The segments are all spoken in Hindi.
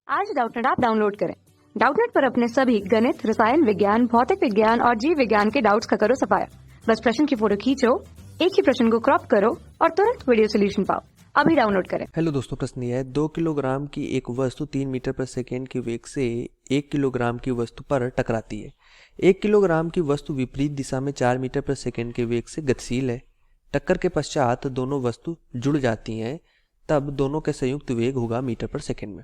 आज डाउटनेट ऐप डाउनलोड करें। डाउटनेट पर अपने सभी गणित, रसायन विज्ञान, भौतिक विज्ञान और जीव विज्ञान के डाउट्स का करो सफाया। बस प्रश्न की फोटो खींचो, एक ही प्रश्न को क्रॉप करो और तुरंत वीडियो सोल्यूशन पाओ। अभी डाउनलोड करें। हेलो दोस्तों, प्रश्न यह है 2 किलोग्राम की एक वस्तु 3 मीटर पर सेकेंड के वेग से 1 किलोग्राम की वस्तु पर टकराती है। 1 किलोग्राम की वस्तु विपरीत दिशा में 4 मीटर पर सेकेंड के वेग से गतिशील है। टक्कर के पश्चात दोनों वस्तु जुड़ जाती हैं, तब दोनों का संयुक्त वेग होगा मीटर पर सेकेंड में।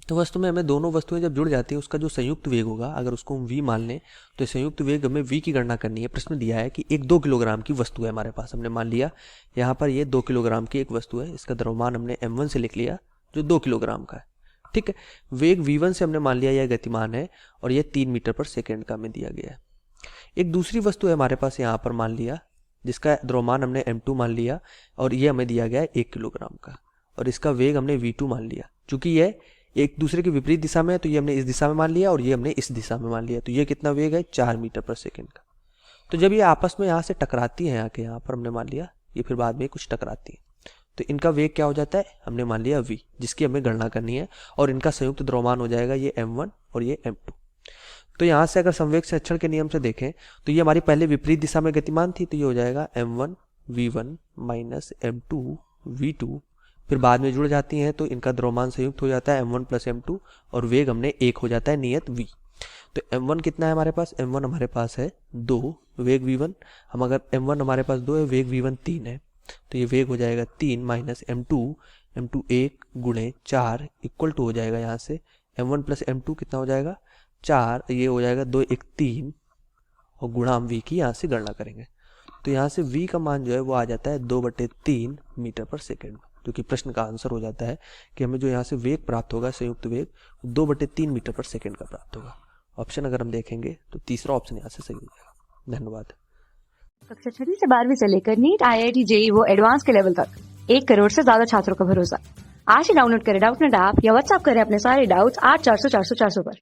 तो वस्तु में हमें दोनों वस्तुएं जब जुड़ जाती हैं, उसका जो संयुक्त वेग होगा, अगर उसको हम v मान लें तो संयुक्त वेग हमें v की गणना करनी है। प्रश्न दिया है कि एक 2 किलोग्राम की वस्तु है हमारे पास, हमने मान लिया यहाँ पर ये 2 किलोग्राम की एक वस्तु है। इसका द्रव्यमान हमने m1 से लिख लिया जो 2 किलोग्राम का है। ठीक है, वेग v1 से हमने मान लिया यह गतिमान है और यह 3 मीटर पर सेकेंड का हमें दिया गया है। एक दूसरी वस्तु है हमारे पास यहाँ पर मान लिया, जिसका द्रव्यमान हमने m2 मान लिया और ये हमें दिया गया है 1 किलोग्राम का, और इसका वेग हमने v2 मान लिया। चूंकि यह एक दूसरे के विपरीत दिशा में है तो ये हमने इस दिशा में मान लिया और ये हमने इस दिशा में मान लिया। तो ये कितना वेग है? 4 मीटर पर सेकेंड का। तो जब ये आपस में यहाँ से टकराती हैं, आके यहाँ पर हमने मान लिया, ये फिर बाद में कुछ टकराती है, तो इनका वेग क्या हो जाता है? हमने मान लिया v, जिसकी हमें गणना करनी है, और इनका संयुक्त द्रव्यमान हो जाएगा ये m1 और ये m2। तो यहाँ से अगर संवेग संरक्षण के नियम से देखें तो ये हमारी पहले विपरीत दिशा में गतिमान थी, तो ये हो जाएगा m1 v1 minus m2 v2। फिर बाद में जुड़ जाती हैं तो इनका द्रव्यमान संयुक्त हो जाता है m1 प्लस m2 और वेग हमने 1 हो जाता है नियत v। तो m1 कितना है हमारे पास? m1 हमारे पास है 2, वेग v1, हम अगर m1 हमारे पास 2 है, वेग v1 3 है, तो ये वेग हो जाएगा 3 माइनस m2 1 गुणे 4 इक्वल टू हो जाएगा यहाँ से m1 प्लस m2 कितना हो जाएगा? 4, ये हो जाएगा 2 1 3 और गुणा हम v की यहाँ से गणना करेंगे। तो यहाँ से v का मान जो है वो आ जाता है 2/3 मीटर पर सेकेंड, क्योंकि प्रश्न का आंसर हो जाता है कि हमें जो यहाँ से वेग प्राप्त होगा संयुक्त वेग 2/3 मीटर पर सेकेंड का प्राप्त होगा। ऑप्शन अगर हम देखेंगे तो तीसरा ऑप्शन यहाँ से सही हो जाएगा। धन्यवाद। कक्षा 6 से 12वीं से लेकर नीट, IIT, JEE वो एडवांस के लेवल तक 1 करोड़ से ज्यादा छात्रों का भरोसा। आज ही डाउनलोड करें डाउटनेट ऐप या व्हाट्सएप करें अपने सारे डाउट्स 8400 400 400 पर।